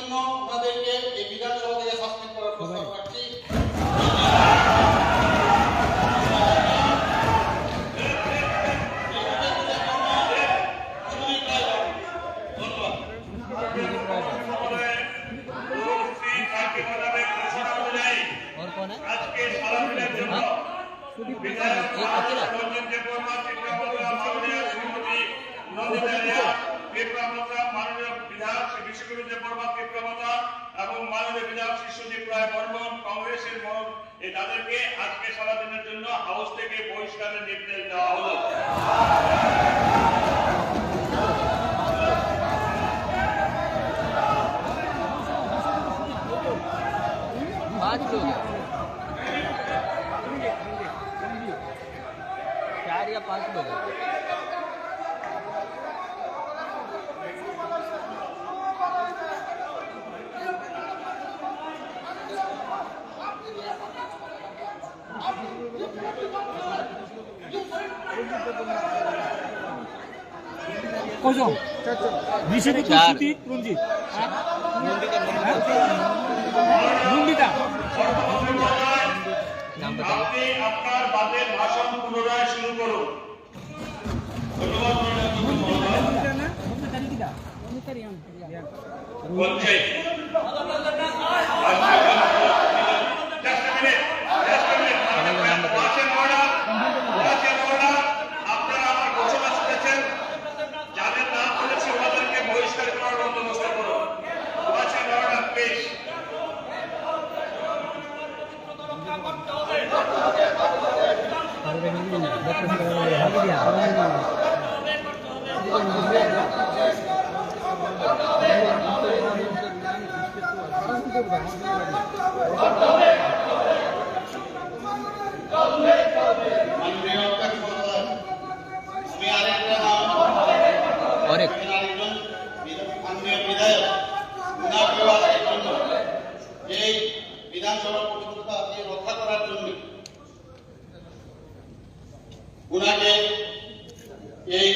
জন্য ওনাদেরকে এই বিধানসভা থেকে সাসপেন্ড করার প্রস্তাব রাখছি। তাদেরকে আজকে সারাদিনের জন্য হাউস থেকে বহিষ্কারের নির্দেশ দেওয়া হলো। चार या 5 लोग हैं। কজন? ঋষিদীপ, সুদীপ, রঞ্জিত, নন্দিতা। আপনি আপনার বাদের ভাষণ পুনরায় শুরু করুন। ধন্যবাদ। বলছে বিধানসভা পবিত্রতাকে রক্ষা করার জন্য উনাকে এই